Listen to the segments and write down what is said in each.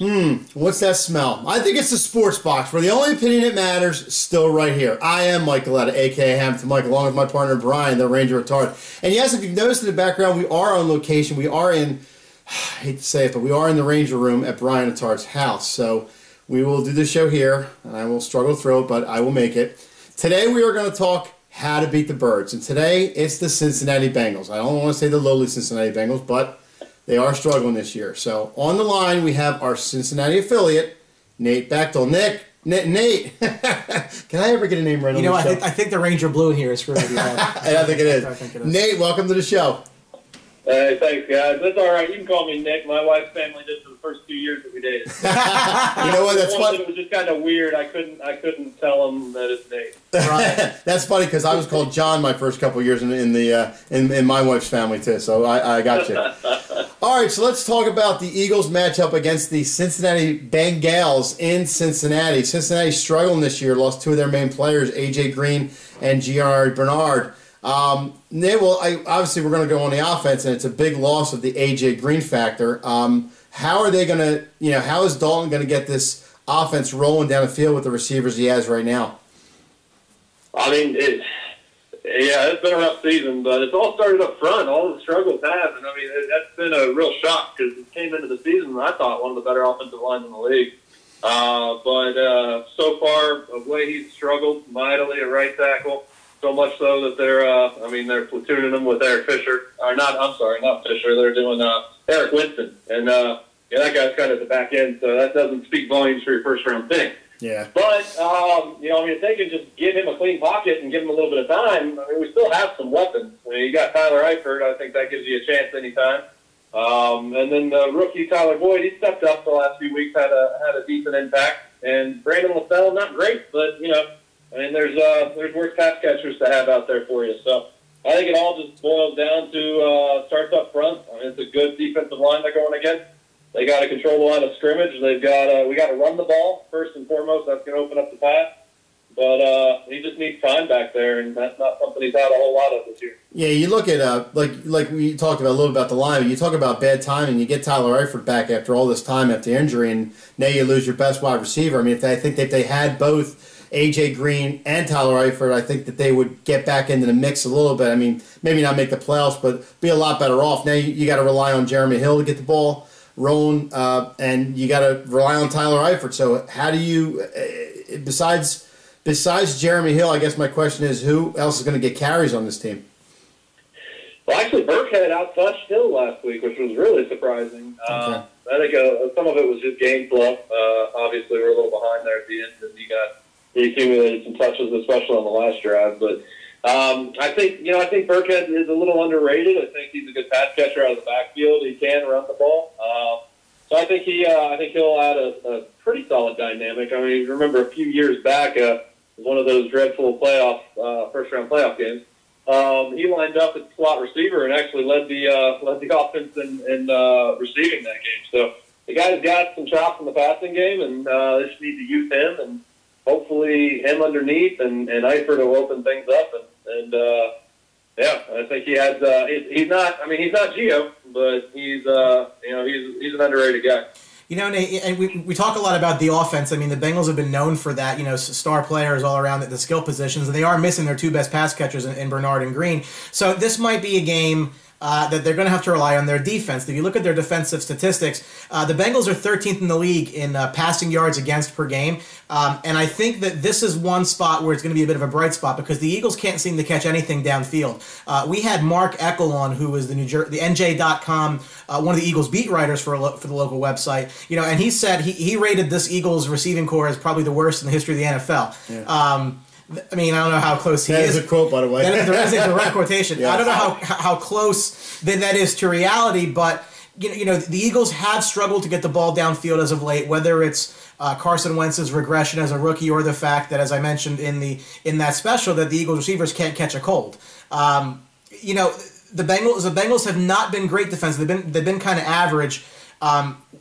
What's that smell? I think it's the sports box, where the only opinion that matters is still right here. I am Mike Galetta, a.k.a. Hamilton Mike, along with my partner Brian, the Ranger Retard. And yes, if you've noticed in the background, we are on location. We are in, I hate to say it, but we are in the Ranger room at Brian Retard's house. So we will do the show here, and I will struggle through it, but I will make it. Today we are going to talk how to beat the Birds. And today it's the Cincinnati Bengals. I don't want to say the lowly Cincinnati Bengals, but they are struggling this year. So on the line, we have our Cincinnati affiliate, Nate Bechtel. Nate, can I ever get a name right on the show? I think the Ranger Blue in here is screwing you up. I think it is. Nate, welcome to the show. Hey, thanks, guys. That's all right. You can call me Nick. My wife's family did for the first 2 years that we dated. You know what? That's funny. It was just kind of weird. I couldn't tell them that it's Nate. Right. That's funny because I was called John my first couple of years in my wife's family too. So I got you. All right, so let's talk about the Eagles matchup against the Cincinnati Bengals in Cincinnati. Cincinnati struggling this year, lost two of their main players, A.J. Green and Giovani Bernard. Obviously we're going to go on the offense, and it's a big loss of the A.J. Green factor. How are they going to, how is Dalton going to get this offense rolling down the field with the receivers he has right now? I mean, it's been a rough season, but it's all started up front. All the struggles have, and I mean, that's been a real shock because it came into the season, and I thought one of the better offensive lines in the league. But so far, of late, he's struggled mightily at right tackle. So much so that they're platooning him with Eric Fisher. Not Fisher. They're doing Eric Winston. And, that guy's kind of at the back end, so that doesn't speak volumes for your first-round pick. Yeah. But, if they can just give him a clean pocket and give him a little bit of time, we still have some weapons. You got Tyler Eifert. I think that gives you a chance anytime. And then the rookie Tyler Boyd, he stepped up the last few weeks, had a decent impact. And Brandon LaFell, not great, but, there's worse pass catchers to have out there for you. So I think it all just boils down to starts up front. It's a good defensive line they're going against. They got to control the line of scrimmage. We got to run the ball first and foremost. That's going to open up the pass. But he just needs time back there, and that's not something he's had a whole lot of this year. Yeah, you look at like we talked about a little about the line, but you talk about bad timing. You get Tyler Eifert back after all this time after injury, and now you lose your best wide receiver. I mean, I think if they had both A.J. Green and Tyler Eifert, I think that they would get back into the mix a little bit. I mean, maybe not make the playoffs, but be a lot better off. Now you got to rely on Jeremy Hill to get the ball rolling, and you got to rely on Tyler Eifert. So how do you, besides Jeremy Hill, I guess my question is, who else is going to get carries on this team? Well, actually, Burkhead outtouched Hill last week, which was really surprising. Okay. I think some of it was just game flow. Obviously, we're a little behind there at the end, and he accumulated some touches, especially on the last drive. But I think Burkhead is a little underrated. I think he's a good pass catcher out of the backfield. He can run the ball. So I think he'll add a pretty solid dynamic. I mean, remember a few years back, one of those dreadful first-round playoff games. He lined up at slot receiver and actually led the offense in receiving that game. So the guy's got some chops in the passing game, and they just need to use him, and hopefully him underneath, and Eifert will open things up. I think he has. He's not Gio, but he's an underrated guy. Nate, and we talk a lot about the offense. I mean, the Bengals have been known for that, star players all around the skill positions, and they are missing their two best pass catchers in Bernard and Green. So this might be a game that they're going to have to rely on their defense. If you look at their defensive statistics, the Bengals are 13th in the league in passing yards against per game. And I think that this is one spot where it's going to be a bit of a bright spot because the Eagles can't seem to catch anything downfield. We had Mark Eckel on, who is the NJ.com, one of the Eagles beat writers for the local website. And he said he rated this Eagles receiving core as probably the worst in the history of the NFL. Yeah. I mean, I don't know how close he is. That is a quote, by the way. That is a direct quotation. Yes. I don't know how close that is to reality, but the Eagles have struggled to get the ball downfield as of late, whether it's Carson Wentz's regression as a rookie or the fact that, as I mentioned in that special, that the Eagles receivers can't catch a cold. The Bengals have not been great defensively. They've been kind of average.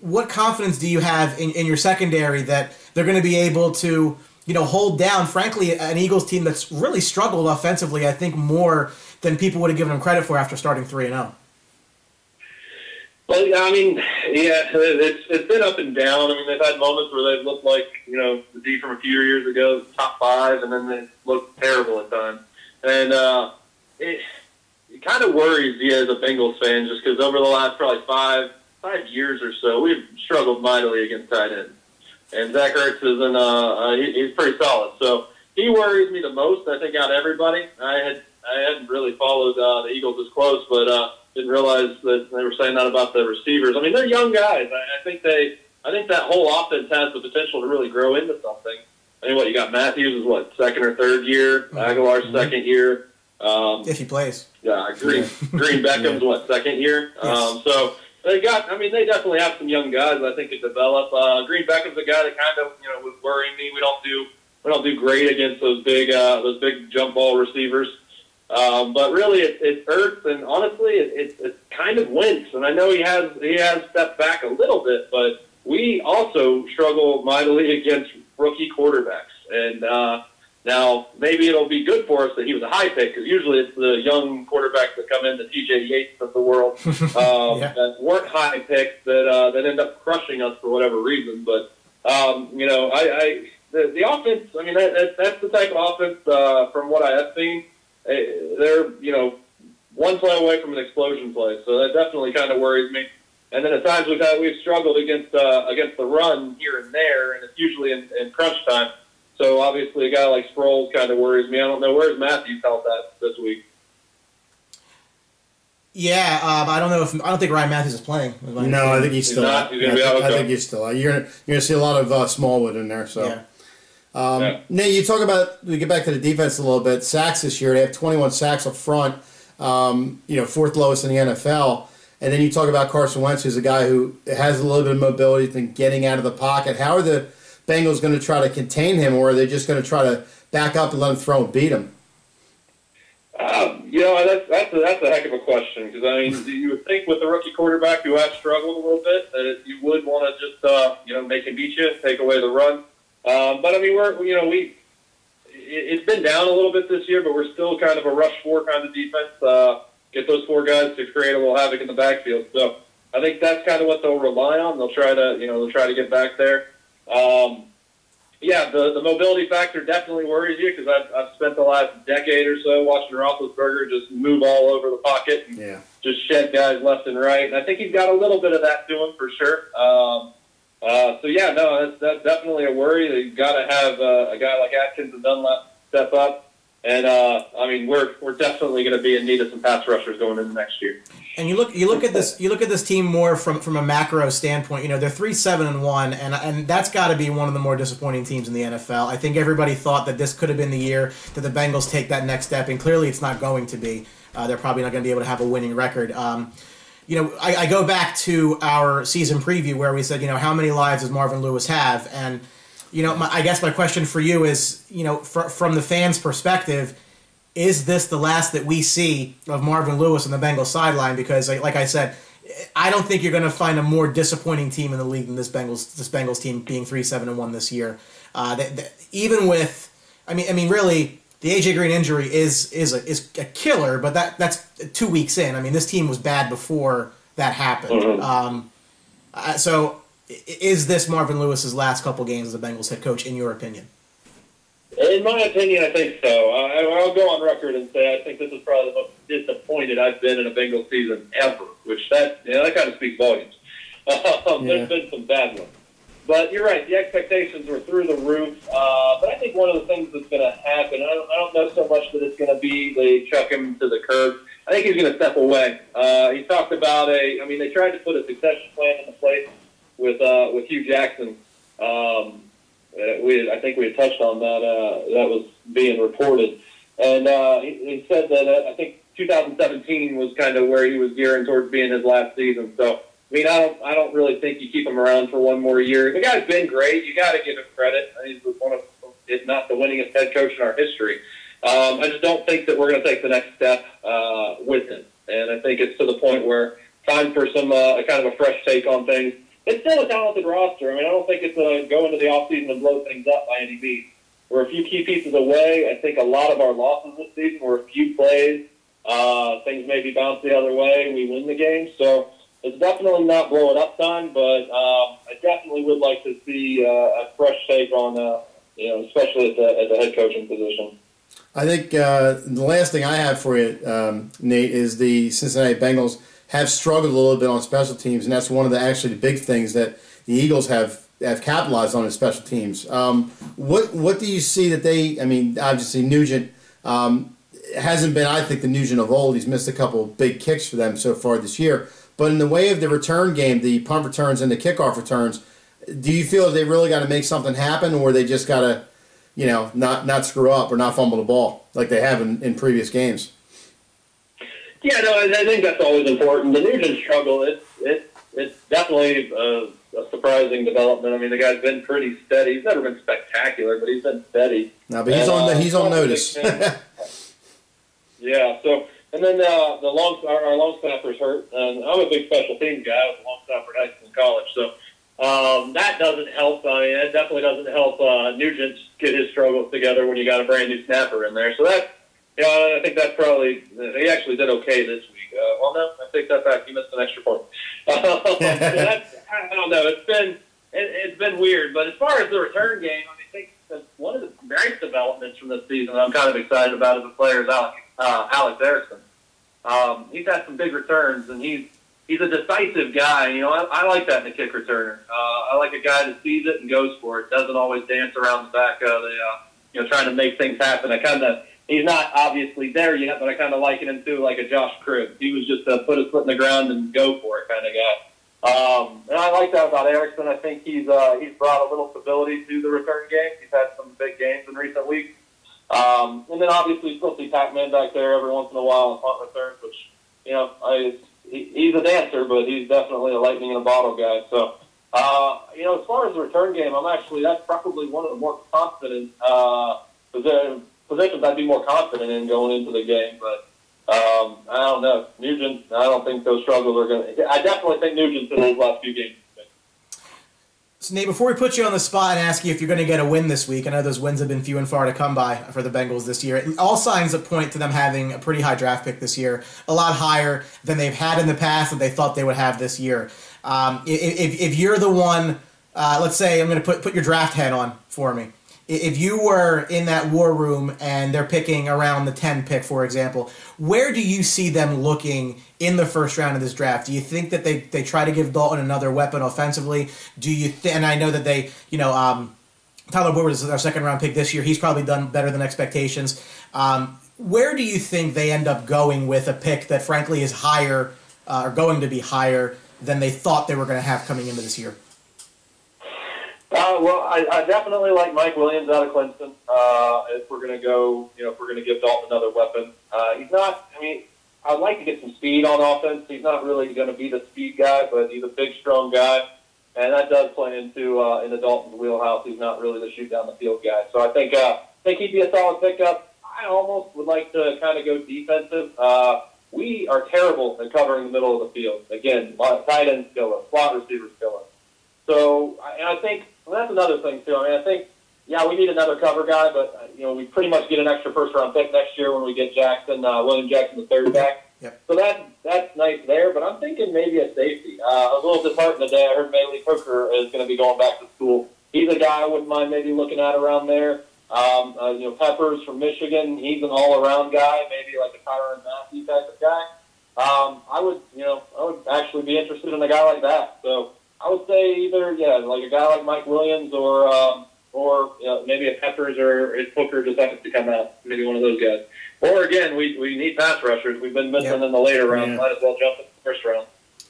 What confidence do you have in your secondary that they're going to be able to hold down, frankly, an Eagles team that's really struggled offensively, I think, more than people would have given them credit for after starting 3-0? Well, yeah, I mean, yeah, it's been up and down. I mean, they've had moments where they've looked like, the D from a few years ago, top 5, and then they looked terrible at times. And it kind of worries you as a Bengals fan, just because over the last probably five years or so, we've struggled mightily against tight ends. And Zach Ertz is he's pretty solid. So he worries me the most, I think, out of everybody. I hadn't really followed the Eagles as close, but didn't realize that they were saying that about the receivers. I mean, they're young guys. I think that whole offense has the potential to really grow into something. I mean, you got Matthews is second or third year, Aguilar's second year. If he plays. Yeah, Green Beckham's second year. Yes. So they definitely have some young guys I think could develop. Green Beckham's a guy that kind of, was worrying me. We don't do great against those big jump ball receivers. But really, it's Ertz, and honestly, it's kind of Wentz. And I know he has stepped back a little bit, but we also struggle mightily against rookie quarterbacks. And now maybe it'll be good for us that he was a high pick, because usually it's the young quarterbacks that come in, the TJ Yates of the world, that weren't high picks that end up crushing us for whatever reason. But the offense. I mean, that's the type of offense from what I have seen. They're, one play away from an explosion play, so that definitely kind of worries me. And then at times we've struggled against the run here and there, and it's usually in crunch time. So obviously a guy like Sproles kind of worries me. I don't know, where's Matthews health at this week? Yeah, I don't think Ryan Matthews is playing. No, I think he's still out. I think he's still out. You're gonna see a lot of Smallwood in there. So. Yeah. Nate, you talk about, we get back to the defense a little bit, sacks this year. They have 21 sacks up front, fourth lowest in the NFL. And then you talk about Carson Wentz, who's a guy who has a little bit of mobility and getting out of the pocket. How are the Bengals going to try to contain him, or are they just going to try to back up and let him throw and beat him? That's a heck of a question, because, I mean, you would think with a rookie quarterback who has struggled a little bit that you would want to just, make him beat you, take away the run. But I mean, it's been down a little bit this year, but we're still kind of a rush 4 kind of defense. Get those 4 guys to create a little havoc in the backfield. So I think that's kind of what they'll rely on. They'll try to get back there. The mobility factor definitely worries you, because I've spent the last decade or so watching Roethlisberger just move all over the pocket and just shed guys left and right. And I think he's got a little bit of that to him for sure. That's definitely a worry. You've got to have a guy like Atkins and Dunlap step up. And we're definitely going to be in need of some pass rushers going into next year. And you look at this team more from a macro standpoint. They're 3-7-1, and that's got to be one of the more disappointing teams in the NFL. I think everybody thought that this could have been the year that the Bengals take that next step, and clearly it's not going to be. They're probably not going to be able to have a winning record. I go back to our season preview where we said, how many lives does Marvin Lewis have? And, I guess my question for you is, from the fans' perspective, is this the last that we see of Marvin Lewis on the Bengals sideline? Because, like I said, I don't think you're going to find a more disappointing team in the league than this Bengals team being 3-7-1 this year. Even with, really, the A.J. Green injury is a killer, but that's 2 weeks in. I mean, this team was bad before that happened. Mm-hmm. So is this Marvin Lewis's last couple games as a Bengals head coach, in your opinion? In my opinion, I think so. I'll go on record and say I think this is probably the most disappointed I've been in a Bengals season ever, which that kind of speaks volumes. There's been some bad ones. But you're right, the expectations were through the roof. But I think one of the things that's going to happen, I don't know so much that it's going to be they chuck him to the curb. I think he's going to step away. He talked about they tried to put a succession plan into place with Hugh Jackson. I think we had touched on that. That was being reported. And he said that I think 2017 was kind of where he was gearing towards being his last season. So, I don't really think you keep him around for one more year. The guy's been great. You got to give him credit. He's one of, if not the winningest head coach in our history. I just don't think that we're going to take the next step with him. And I think it's to the point where time for some kind of a fresh take on things. It's still a talented roster. I don't think it's going to go into the offseason and blow things up by any means. We're a few key pieces away. I think a lot of our losses this season were a few plays. Things maybe bounce the other way. We win the game. So, it's definitely not blowing up time, but I definitely would like to see a fresh take on, especially at the head coaching position. I think the last thing I have for you, Nate, is the Cincinnati Bengals have struggled a little bit on special teams, and that's one of the big things that the Eagles have capitalized on in special teams. What do you see that they? I mean, obviously Nugent hasn't been, I think, the Nugent of old. He's missed a couple of big kicks for them so far this year. But in the way of the return game, the punt returns and the kickoff returns, do you feel that they really got to make something happen, or they just got to, not screw up or not fumble the ball like they have in previous games? Yeah, no, I think that's always important. The Nugent struggle, it's definitely a surprising development. I mean, the guy's been pretty steady. He's never been spectacular, but he's been steady. No, but he's on notice. Yeah. So, and then our long snapper's hurt, and I'm a big special teams guy. I was a long snapper in high school and college, so that doesn't help. I mean, it definitely doesn't help Nugent get his struggles together when you got a brand new snapper in there. So that. Yeah, I think that's probably – he actually did okay this week. Well, no, I take that back. He missed an extra point. I don't know. It's been weird. But as far as the return game, I think that one of the nice developments from this season that I'm kind of excited about as a player is Alex Erickson. He's had some big returns, and he's a decisive guy. I like that in a kick returner. I like a guy that sees it and goes for it, doesn't always dance around the back of the trying to make things happen. He's not obviously there yet, but I kind of liken him to like a Josh Cribbs. He was just put his foot in the ground and go for it kind of guy. And I like that about Erickson. I think he's brought a little stability to the return game. He's had some big games in recent weeks. And then obviously still see Pac-Man back there every once in a while on punt returns, which, he's a dancer, but he's definitely a lightning in a bottle guy. So, as far as the return game, that's probably one of the more confident positions I'd be more confident in going into the game, but I don't know. Nugent, I don't think those struggles are going to – I definitely think Nugent's in those last few games. So, Nate, before we put you on the spot and ask you if you're going to get a win this week, I know those wins have been few and far to come by for the Bengals this year. All signs point to them having a pretty high draft pick this year, a lot higher than they've had in the past that they thought they would have this year. If you're the one, let's say I'm going to put your draft hat on for me. If you were in that war room and they're picking around the 10 pick, for example, where do you see them looking in the first round of this draft? Do you think that they try to give Dalton another weapon offensively? Do you and I know that they, Tyler Boyd was our second round pick this year. He's probably done better than expectations. Where do you think they end up going with a pick that frankly is higher or going to be higher than they thought they were going to have coming into this year? Well, I definitely like Mike Williams out of Clemson. If we're going to go, if we're going to give Dalton another weapon, he's not. I mean, I'd like to get some speed on offense. He's not really going to be the speed guy, but he's a big, strong guy, and that does play into the Dalton's wheelhouse. He's not really the shoot down the field guy. So I think he'd be a solid pickup. I almost would like to kind of go defensive. We are terrible at covering the middle of the field. Again, tight ends kill us, slot receivers kill us. So, and I think that's another thing too. I mean, I think, we need another cover guy, but we pretty much get an extra first-round pick next year when we get William Jackson, the third back. Yep. So that's nice there. But I'm thinking maybe a safety. I was a little disheartened today. I heard Bailey Hooker is going to be going back to school. He's a guy I wouldn't mind maybe looking at around there. Peppers from Michigan. He's an all-around guy, maybe like a Tyrann Mathieu type of guy. I would actually be interested in a guy like that. So. I would say either, like a guy like Mike Williams or maybe a Peppers or if Hooker decides to come out, maybe one of those guys. Or, again, we need pass rushers. We've been missing in the later rounds. Might as well jump in the first round.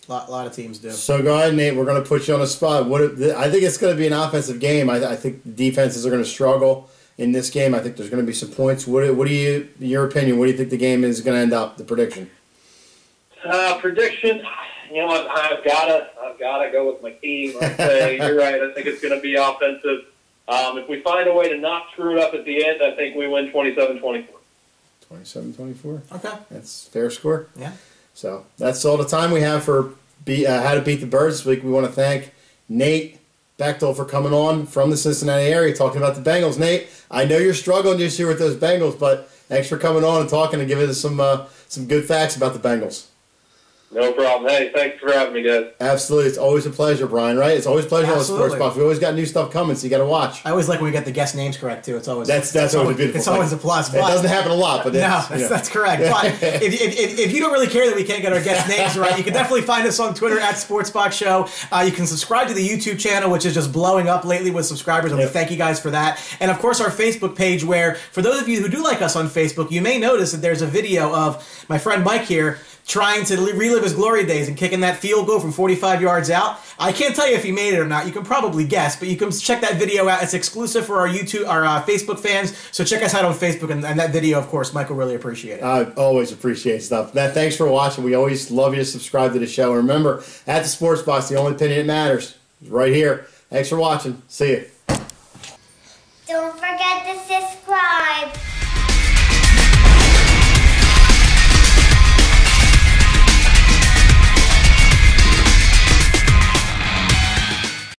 A lot of teams do. So go ahead, Nate. We're going to put you on the spot. I think it's going to be an offensive game. I think the defenses are going to struggle in this game. I think there's going to be some points. What do you, in your opinion, what do you think the game is going to end up, the prediction? Prediction, I've got to go with my team. I'd say you're right. I think it's going to be offensive. If we find a way to not screw it up at the end, I think we win 27-24. 27-24? Okay. That's a fair score. Yeah. So that's all the time we have for How to Beat the Birds this week. We want to thank Nate Bechtel for coming on from the Cincinnati area talking about the Bengals. Nate, I know you're struggling this year with those Bengals, but thanks for coming on and talking and giving us some good facts about the Bengals. No problem. Hey, thanks for having me, guys. Absolutely. It's always a pleasure, Brian, right? It's always a pleasure on the Sports Box. We always got new stuff coming, so you got to watch. I always like when we get the guest names correct, too. It's always That's always a beautiful It's always a plus. But, it doesn't happen a lot, but that's correct. But if you don't really care that we can't get our guest names right, you can definitely find us on Twitter at SportsBox Show. You can subscribe to the YouTube channel, which is just blowing up lately with subscribers, and we thank you guys for that. And, of course, our Facebook page, where, for those of you who do like us on Facebook, you may notice that there's a video of my friend Mike here trying to relive his glory days and kicking that field goal from 45 yards out. I can't tell you if he made it or not. You can probably guess, but you can check that video out. It's exclusive for our Facebook fans, so check us out on Facebook, and that video, of course, Mike will really appreciate it. I always appreciate stuff. Matt, thanks for watching. We always love you to subscribe to the show. And remember, at the Sports Box, the only opinion that matters is right here. Thanks for watching. See you. Don't forget to subscribe.